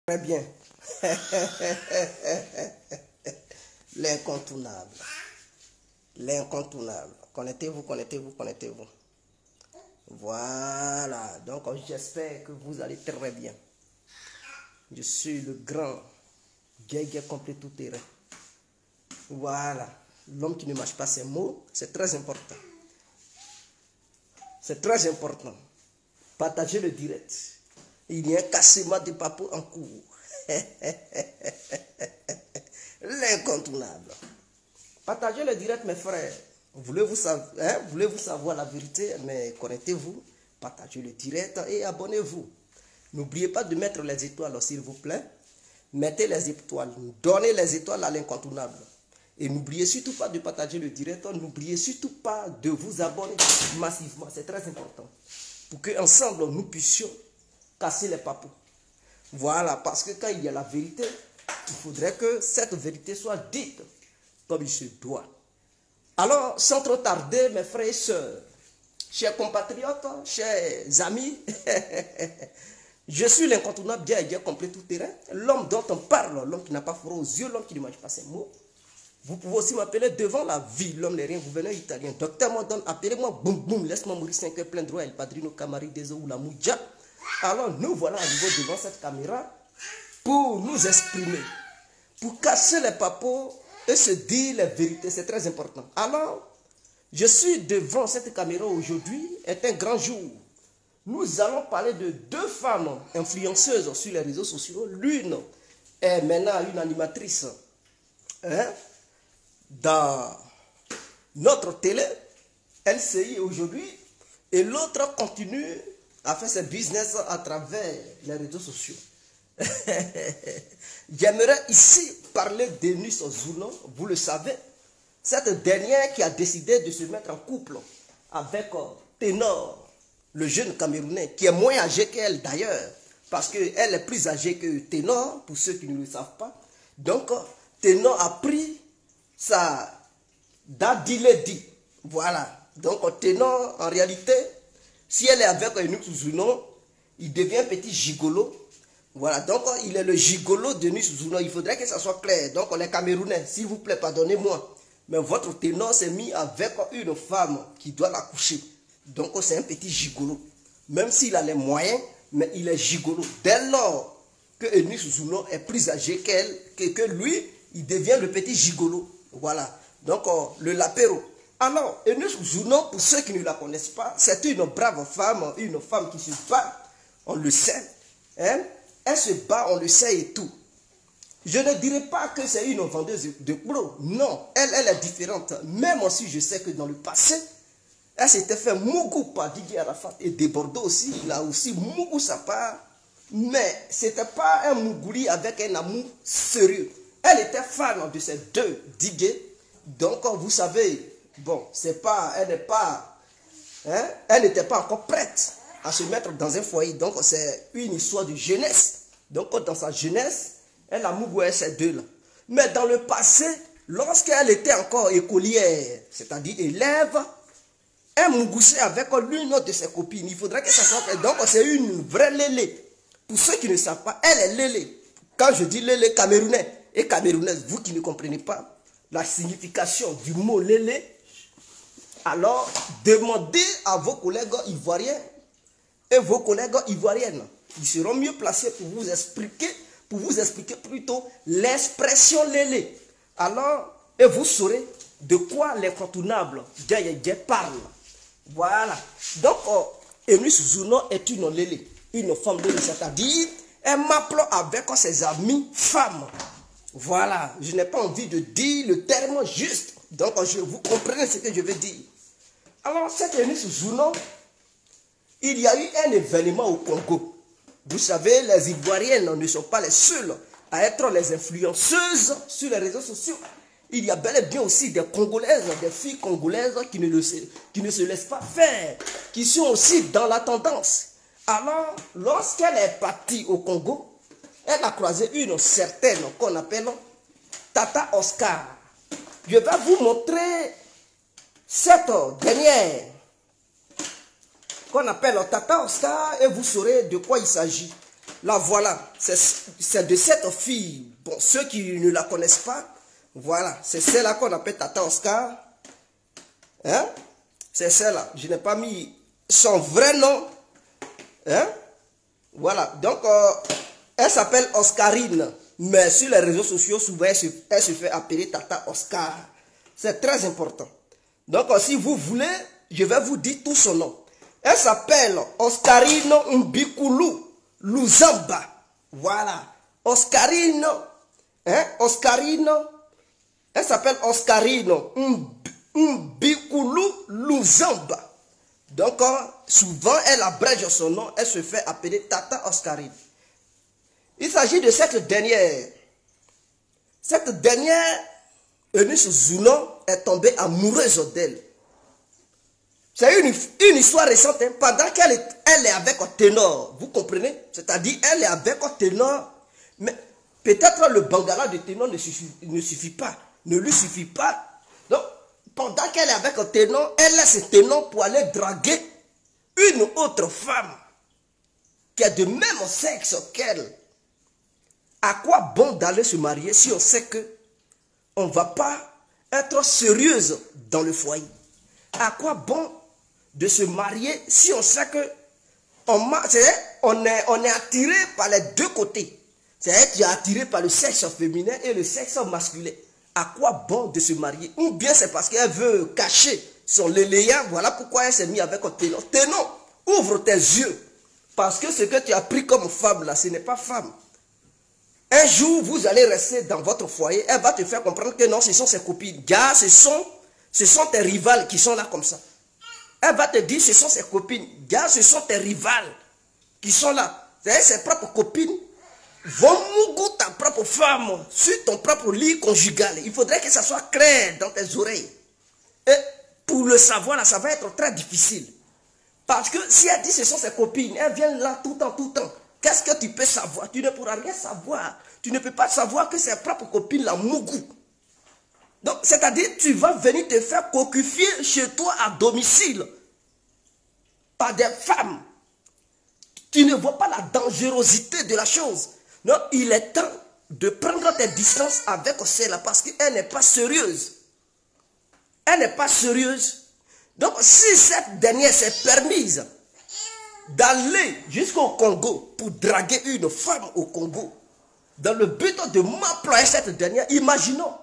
Très bien. L'incontournable. L'incontournable. Connectez-vous, connectez-vous, connectez-vous. Voilà. Donc, j'espère que vous allez très bien. Je suis le grand Guégué complet tout terrain. Voilà. L'homme qui ne mâche pas ses mots, c'est très important. C'est très important. Partagez le direct. Il y a un cassement de papou en cours. L'incontournable. Partagez le direct, mes frères. Voulez-vous savoir la vérité? Mais connectez-vous, partagez le direct et abonnez-vous. N'oubliez pas de mettre les étoiles, s'il vous plaît. Mettez les étoiles. Donnez les étoiles à l'incontournable. Et n'oubliez surtout pas de partager le direct. N'oubliez surtout pas de vous abonner massivement. C'est très important. Pour qu'ensemble, nous puissions casser les papous. Voilà, parce que quand il y a la vérité, il faudrait que cette vérité soit dite comme il se doit. Alors, sans trop tarder, mes frères et sœurs, chers compatriotes, chers amis, je suis l'incontournable Guégué complet tout terrain, l'homme dont on parle, l'homme qui n'a pas froid aux yeux, l'homme qui ne mange pas ses mots. Vous pouvez aussi m'appeler devant la vie, l'homme n'est rien, gouverneur italien. Docteur Modon, appelez-moi boum boum, laisse-moi mourir 5 heures plein droit, El Padrino Camari des ou la Mouja. Alors nous voilà à nouveau devant cette caméra pour nous exprimer, pour casser les papos et se dire la vérité, c'est très important. Alors, je suis devant cette caméra aujourd'hui, est un grand jour. Nous allons parler de deux femmes influenceuses sur les réseaux sociaux. L'une est maintenant une animatrice dans notre télé, LCI aujourd'hui, et l'autre continue à faire ses business à travers les réseaux sociaux. J'aimerais ici parler d'Eunice Ozouna, vous le savez, cette dernière qui a décidé de se mettre en couple avec Ténor, le jeune Camerounais, qui est moins âgé qu'elle d'ailleurs, parce qu'elle est plus âgée que Ténor, pour ceux qui ne le savent pas. Donc, Ténor a pris sa Daddy Lady. Voilà. Donc, Ténor, en réalité, si elle est avec Eunice Ozouna, il devient petit gigolo. Voilà, donc il est le gigolo de Eunice Ozouna. Il faudrait que ça soit clair. Donc, les Camerounais, s'il vous plaît, pardonnez-moi. Mais votre Ténor s'est mis avec une femme qui doit l'accoucher. Donc, c'est un petit gigolo. Même s'il a les moyens, mais il est gigolo. Dès lors que Eunice Ozouna est plus âgé qu'elle, que lui, il devient le petit gigolo. Voilà. Donc, le lapéro. Alors, Eunice Ozouna, pour ceux qui ne la connaissent pas, c'est une brave femme, une femme qui se bat, on le sait. Hein? Elle se bat, on le sait et tout. Je ne dirais pas que c'est une vendeuse de plots. Non, elle est différente. Même aussi, je sais que dans le passé, elle s'était fait mougou par Didier Arafat et de Bordeaux aussi. Il a aussi mougou sa part. Mais ce n'était pas un mougouli avec un amour sérieux. Elle était fan de ces deux Didier. Donc, vous savez, bon, c'est pas, elle n'était pas encore prête à se mettre dans un foyer. Donc, c'est une histoire de jeunesse. Donc, dans sa jeunesse, elle a mougoué ces deux-là. Mais dans le passé, lorsqu'elle était encore écolière, c'est-à-dire élève, elle mougoussait avec l'une de ses copines. Il faudrait que ça soit fait. Donc, c'est une vraie lélé. Pour ceux qui ne savent pas, elle est lélé. Quand je dis lélé, camerounais et camerounaise, vous qui ne comprenez pas la signification du mot lélé, alors demandez à vos collègues ivoiriens et vos collègues ivoiriennes. Ils seront mieux placés pour vous expliquer plutôt l'expression lélé. Alors, et vous saurez de quoi l'incontournable Guégué parle. Voilà. Donc, Eunice Ozouna est une lélé, une femme lélé, c'est-à-dire, elle m'appelle avec ses amis femmes. Voilà. Je n'ai pas envie de dire le terme juste. Donc, vous comprenez ce que je veux dire. Alors, cette Eunice Ozouna, il y a eu un événement au Congo. Vous savez, les Ivoiriennes ne sont pas les seules à être les influenceuses sur les réseaux sociaux. Il y a bel et bien aussi des Congolaises, des filles congolaises qui ne se laissent pas faire, qui sont aussi dans la tendance. Alors, lorsqu'elle est partie au Congo, elle a croisé une certaine qu'on appelle Tata Oscar. Je vais vous montrer cette dernière qu'on appelle Tata Oscar et vous saurez de quoi il s'agit. Là, voilà. C'est de cette fille. Bon, ceux qui ne la connaissent pas, voilà. C'est celle-là qu'on appelle Tata Oscar. Hein? C'est celle-là. Je n'ai pas mis son vrai nom. Hein? Voilà. Donc, elle s'appelle Oscarine. Mais sur les réseaux sociaux, souvent, elle se fait appeler Tata Oscar. C'est très important. Donc, si vous voulez, je vais vous dire tout son nom. Elle s'appelle Oscarine Mbikulu Luzamba. Voilà. Oscarine. Hein? Oscarine. Elle s'appelle Oscarine Mbikulu Luzamba. Donc, souvent, elle abrège son nom. Elle se fait appeler Tata Oscarine. Il s'agit de cette dernière. Cette dernière, Eunice Zoulon, est tombée amoureuse d'elle. C'est une histoire récente, hein, pendant qu'elle est avec un ténor. Vous comprenez? C'est-à-dire, elle est avec un ténor. Mais peut-être le bangala de ténor ne suffit pas. Ne lui suffit pas. Donc, pendant qu'elle est avec un ténor, elle laisse ce ténor pour aller draguer une autre femme qui est de même sexe qu'elle. À quoi bon d'aller se marier si on sait que on ne va pas être sérieuse dans le foyer? À quoi bon de se marier si on sait que on est attiré par les deux côtés? C'est-à-dire que tu es attiré par le sexe féminin et le sexe masculin. À quoi bon de se marier? Ou bien c'est parce qu'elle veut cacher son léléa. Voilà pourquoi elle s'est mise avec un ténon. Ténon, ouvre tes yeux. Parce que ce que tu as pris comme femme là, ce n'est pas femme. Un jour, vous allez rester dans votre foyer, elle va te faire comprendre que non, ce sont ses copines. Gars, ce sont tes rivales qui sont là comme ça. Elle va te dire, ce sont ses copines. Gars, ce sont tes rivales qui sont là. C'est ses propres copines vont mouiller ta propre femme sur ton propre lit conjugal. Il faudrait que ça soit clair dans tes oreilles. Et pour le savoir, là, ça va être très difficile. Parce que si elle dit ce sont ses copines, elles viennent là tout le temps, tout le temps. Qu'est-ce que tu peux savoir? Tu ne pourras rien savoir. Tu ne peux pas savoir que ses propres copines la mougou. Donc, c'est-à-dire, tu vas venir te faire cocufier chez toi à domicile par des femmes. Tu ne vois pas la dangerosité de la chose. Non, il est temps de prendre tes distances avec celle-là parce qu'elle n'est pas sérieuse. Elle n'est pas sérieuse. Donc, si cette dernière s'est permise d'aller jusqu'au Congo pour draguer une femme au Congo, dans le but de m'employer cette dernière, imaginons.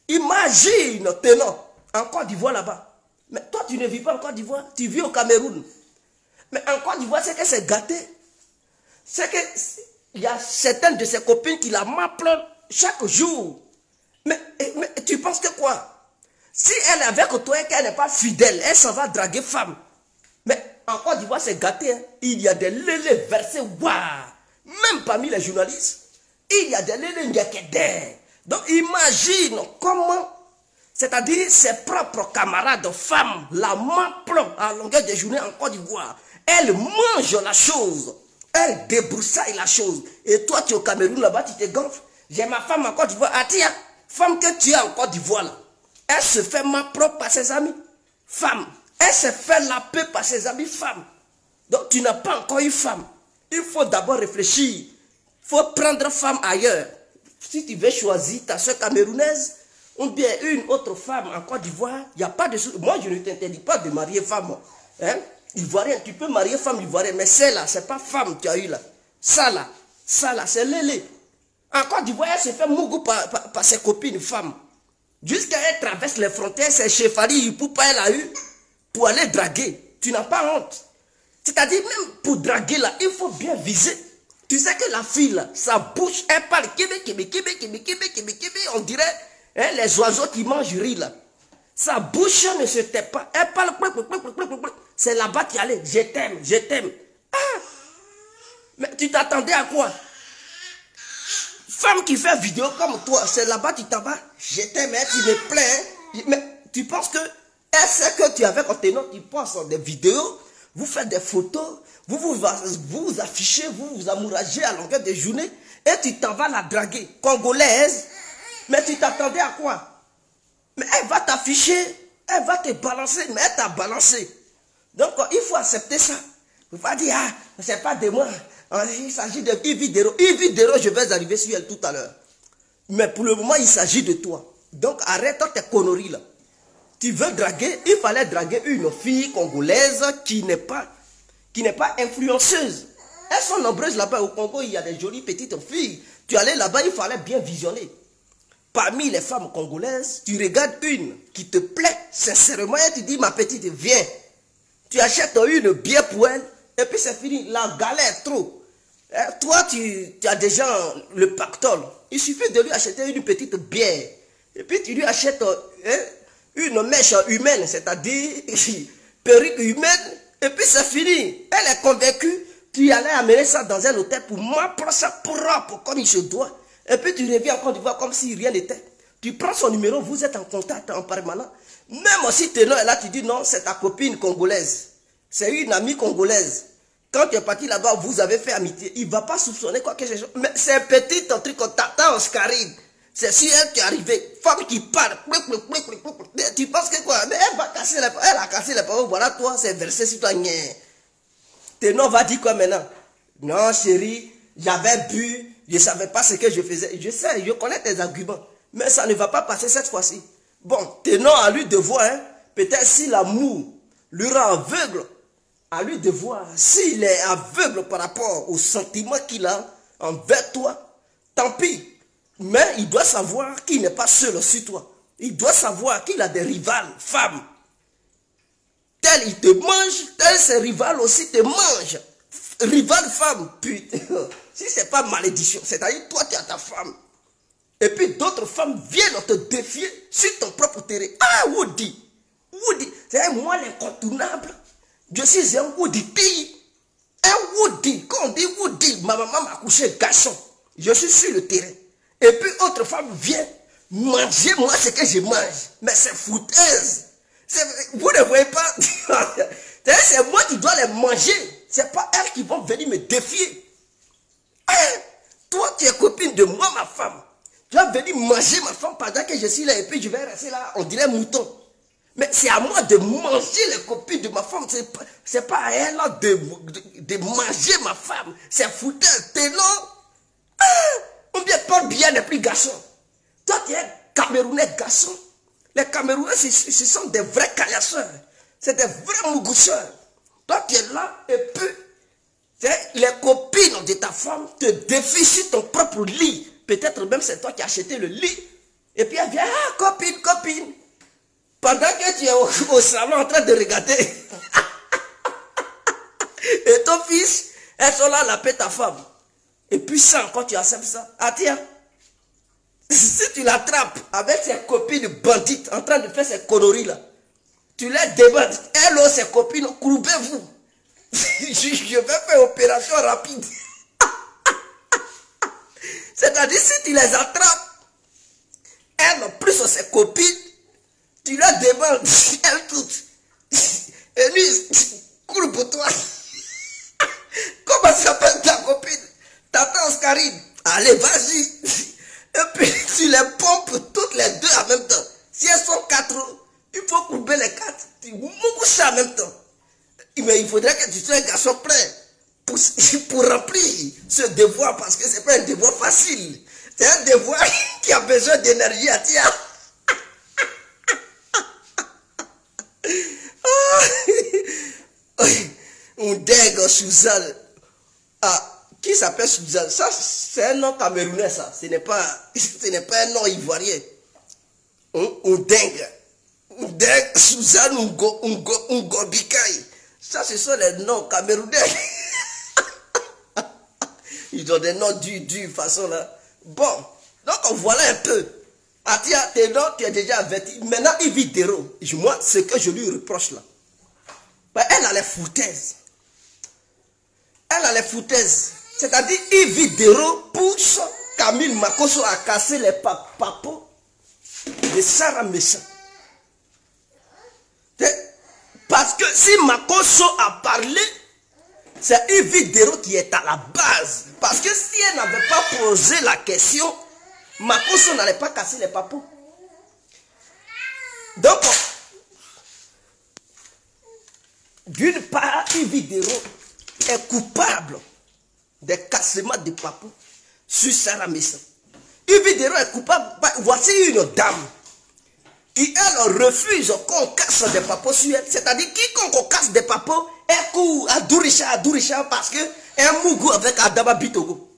Imagine, tenant, en Côte d'Ivoire là-bas. Mais toi, tu ne vis pas en Côte d'Ivoire, tu vis au Cameroun. Mais en Côte d'Ivoire, c'est que c'est gâté. C'est qu'il y a certaines de ses copines qui la m'appellent chaque jour. Mais tu penses que quoi? Si elle est avec toi et qu'elle n'est pas fidèle, elle s'en va draguer femme. Mais en Côte d'Ivoire, c'est gâté. Hein. Il y a des lélés versés, waouh. Même parmi les journalistes, il y a des lélés nyakédés. Donc imagine comment, c'est-à-dire ses propres camarades femmes, la m'appellent à longueur de journée en Côte d'Ivoire. Elle mange la chose. Elle débroussaille la chose. Et toi, tu es au Cameroun là-bas, tu te gonfles. J'ai ma femme en Côte d'Ivoire. Ah tiens, femme que tu as en Côte d'Ivoire là. Elle se fait ma propre par ses amis. Femme. Elle se fait la paix par ses amis femmes. Donc tu n'as pas encore une femme. Il faut d'abord réfléchir. Il faut prendre femme ailleurs. Si tu veux choisir ta soeur camerounaise ou bien une autre femme en Côte d'Ivoire, il n'y a pas de souci. Moi, je ne t'interdis pas de marier femme. Hein? Ivoirien, tu peux marier femme ivoirienne, mais celle-là, ce n'est pas femme que tu as eu là. Ça là, c'est lélé. En Côte d'Ivoire, elle se fait mougou par ses copines femmes. Jusqu'à elle traverse les frontières, c'est chez Fari, elle a eu pour aller draguer. Tu n'as pas honte. C'est-à-dire, même pour draguer là, il faut bien viser. Tu sais que la fille là, sa bouche, elle parle on dirait hein, les oiseaux qui mangent riz là. Sa bouche ne se tait pas. Elle parle, c'est là-bas qui allait. Je t'aime, je t'aime. Ah! Mais tu t'attendais à quoi? Femme qui fait vidéo comme toi, c'est là-bas tu t'en vas. Je t'aime, tu me plais. Mais tu penses que elle sait que tu es avec un ténor, tu penses des vidéos, vous faites des photos, vous affichez, vous amouragez à longueur de journée, et tu t'en vas la draguer. Congolaise, mais tu t'attendais à quoi? Mais elle va t'afficher, elle va te balancer, mais elle t'a balancé. Donc il faut accepter ça. Il va dire, ah, c'est pas de moi. Il s'agit de Yves Dero. Yves Dero, je vais arriver sur elle tout à l'heure. Mais pour le moment, il s'agit de toi. Donc arrête tes conneries là. Tu veux draguer, il fallait draguer une fille congolaise qui n'est pas influenceuse. Elles sont nombreuses là-bas au Congo, il y a des jolies petites filles. Tu allais là-bas, il fallait bien visionner. Parmi les femmes congolaises, tu regardes une qui te plaît sincèrement et tu dis, ma petite, viens. Tu achètes une bière pour elle et puis c'est fini. La galère trop. Toi, tu as déjà le pactole. Il suffit de lui acheter une petite bière. Et puis tu lui achètes une mèche humaine, c'est-à-dire perruque humaine. Et puis c'est fini. Elle est convaincue. Tu allais amener ça dans un hôtel pour moi, prendre ça propre comme il se doit. Et puis tu reviens encore, tu vois comme si rien n'était. Tu prends son numéro, vous êtes en contact en permanent. Même si tu es là, tu dis non, c'est ta copine congolaise. C'est une amie congolaise. Quand tu es parti là-bas, vous avez fait amitié. Il ne va pas soupçonner quoi que ce soit. Mais c'est un petit truc qu'on t'attend, Oscarine. C'est sur elle qui est arrivée. Femme qui parle. Tu penses que quoi? Mais elle va casser les paroles. Elle a cassé les paroles. Voilà, toi, c'est versé sur toi. Ténon va dire quoi maintenant? Non, chérie, j'avais bu. Je ne savais pas ce que je faisais. Je sais, je connais tes arguments. Mais ça ne va pas passer cette fois-ci. Bon, Ténon à lui de voir. Hein, peut-être si l'amour lui rend aveugle. À lui de voir. S'il est aveugle par rapport au sentiment qu'il a envers toi, tant pis. Mais il doit savoir qu'il n'est pas seul sur toi. Il doit savoir qu'il a des rivales, femmes. Tel il te mange, tel ses rivales aussi te mangent. Rival femme, putain. Si c'est pas malédiction, c'est-à-dire toi tu as ta femme. Et puis d'autres femmes viennent te défier sur ton propre terrain. Ah, Woody. Woody, c'est moi l'incontournable. Je suis un Woody P. Un Woody. Quand on dit Woody, ma maman m'a couché garçon. Je suis sur le terrain. Et puis autre femme vient manger moi ce que je mange. Mais c'est foutaise. Vous ne voyez pas. C'est moi qui dois les manger. C'est pas elles qui vont venir me défier. Hein? Toi, tu es copine de moi, ma femme. Tu vas venir manger ma femme pendant que je suis là. Et puis je vais rester là, on dirait mouton. Mais c'est à moi de manger les copines de ma femme. C'est pas à elle de manger ma femme. C'est foutaise. T'es non. On vient pas bien les plus garçons. Toi, tu es Camerounais garçon. Les Camerounais, ce sont des vrais caillasseurs. C'est des vrais mougousseurs. Toi, tu es là et puis, les copines de ta femme te défient sur ton propre lit. Peut-être même c'est toi qui as acheté le lit. Et puis elle vient, ah, copine, copine. Pendant que tu es au salon en train de regarder. Et ton fils, elles sont là à laper ta femme. Et puis ça, quand tu acceptes ça, ah tiens, si tu l'attrapes avec ses copines bandites en train de faire ces conneries là, tu les débattes, elles ont ses copines, courbez-vous. Je vais faire opération rapide. C'est-à-dire si tu les attrapes, elles ont plus ses copines, tu les débattes, elles toutes. Et lui, cours pour toi. Comment s'appelle ta copine? Tata Oscarine. Allez, vas-y. Et puis, tu les pompes toutes les deux en même temps. Si elles sont 4, il faut couper les 4. Tu mouches ça en même temps. Mais il faudrait que tu sois un garçon prêt pour remplir ce devoir, parce que ce n'est pas un devoir facile. C'est un devoir qui a besoin d'énergie à tiens. On dègue Suzanne. Ah, qui s'appelle Suzanne? Ça, c'est un nom camerounais, ça. Ce n'est pas un nom ivoirien. On dègue. On dègue Suzanne Ngobikaï. Ça, ce sont les noms camerounais. Ils ont des noms durs, façon là. Bon, donc voilà un peu. Atia, tes noms, tu es déjà averti. Maintenant, Yves Dero. Moi, ce que je lui reproche là. Ben, elle a les foutaises. Elle a les foutaises. C'est-à-dire, Yves Dero pousse Camille Makosso à casser les papos de Sarah Méchant. Parce que si Makosso a parlé, c'est Yves Dero qui est à la base. Parce que si elle n'avait pas posé la question, Makosso n'allait pas casser les papos. Donc, d'une part, Yves Dero est coupable des cassements de papou sur Sarah Messa. Yves Dero est coupable. Voici une dame qui, elle, refuse qu'on casse des papos sur elle. C'est-à-dire, quiconque casse des papos, elle court à Douricha, parce que un mougou avec Adama Bitogo.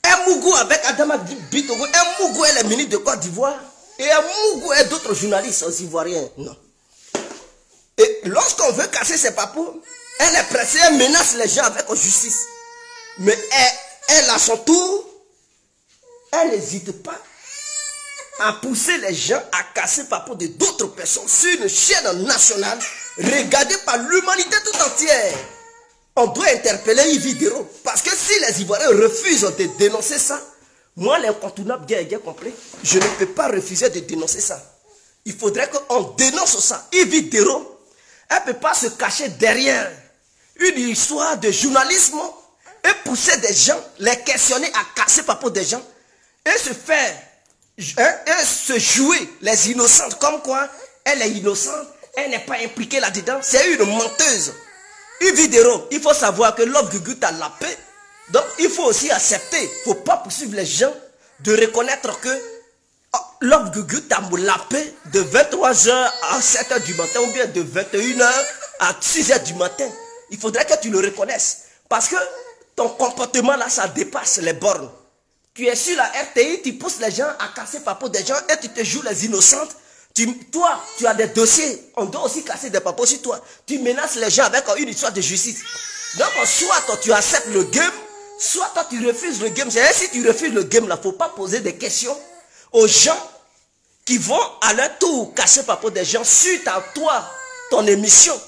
Un mougou avec Adama Bitogo. Un mougou est le ministre de Côte d'Ivoire. Et un mougou est d'autres journalistes ivoiriens. Non. Et lorsqu'on veut casser ses papos, elle est pressée, elle menace les gens avec la justice. Mais elle, à son tour, elle n'hésite pas à pousser les gens à casser papos de d'autres personnes sur une chaîne nationale regardée par l'humanité tout entière. On doit interpeller Yves Dero. Parce que si les Ivoiriens refusent de dénoncer ça, moi, l'incontournable guerre complet, je ne peux pas refuser de dénoncer ça. Il faudrait qu'on dénonce ça. Yves Dero, elle ne peut pas se cacher derrière une histoire de journalisme et pousser des gens, les questionner à casser papos des gens et se faire, et se jouer les innocentes comme quoi elle est innocente, elle n'est pas impliquée là-dedans. C'est une menteuse. Yves Dero, il faut savoir que Love Gugu t'a la paix. Donc il faut aussi accepter. Il ne faut pas poursuivre les gens de reconnaître que Love Gugu t'a la paix de 23h à 7h du matin ou bien de 21h à 6h du matin. Il faudrait que tu le reconnaisses. Parce que ton comportement là, ça dépasse les bornes. Tu es sur la RTI, tu pousses les gens à casser papos des gens et tu te joues les innocentes. Toi, tu as des dossiers, on doit aussi casser des papos sur toi. Tu menaces les gens avec une histoire de justice. Donc, soit toi, tu acceptes le game, soit toi, tu refuses le game. C'est-à-dire, si tu refuses le game, là, il ne faut pas poser des questions aux gens qui vont à leur tour casser papos des gens suite à toi, ton émission.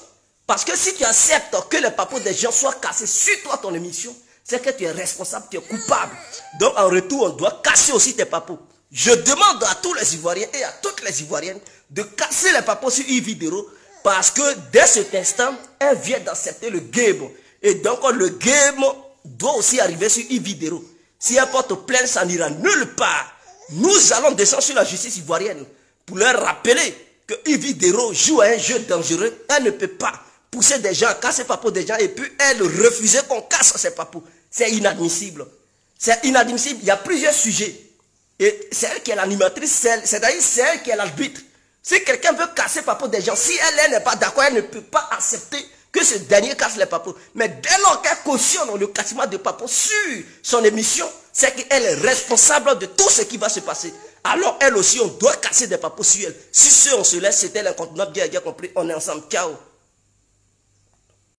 Parce que si tu acceptes que les papos des gens soient cassés sur toi, ton émission, c'est que tu es responsable, tu es coupable. Donc, en retour, on doit casser aussi tes papos. Je demande à tous les Ivoiriens et à toutes les Ivoiriennes de casser les papos sur Yves Dero parce que dès cet instant, elle vient d'accepter le game. Et donc le game doit aussi arriver sur Yves Dero. Si elle porte plainte, ça n'ira nulle part. Nous allons descendre sur la justice ivoirienne pour leur rappeler que Yves Dero joue à un jeu dangereux. Elle ne peut pas pousser des gens à casser les papos des gens et puis elle refuser qu'on casse ses papos. C'est inadmissible. C'est inadmissible. Il y a plusieurs sujets. Et c'est elle qui est l'animatrice, c'est-à-dire c'est elle qui est l'arbitre. Si quelqu'un veut casser papos des gens, si elle n'est pas d'accord, elle ne peut pas accepter que ce dernier casse les papos. Mais dès lors qu'elle cautionne le cassement de papos sur son émission, c'est qu'elle est responsable de tout ce qui va se passer. Alors elle aussi, on doit casser des papos sur elle. Si on se laisse, c'était l'incontournable, bien compris, on est ensemble. Ciao.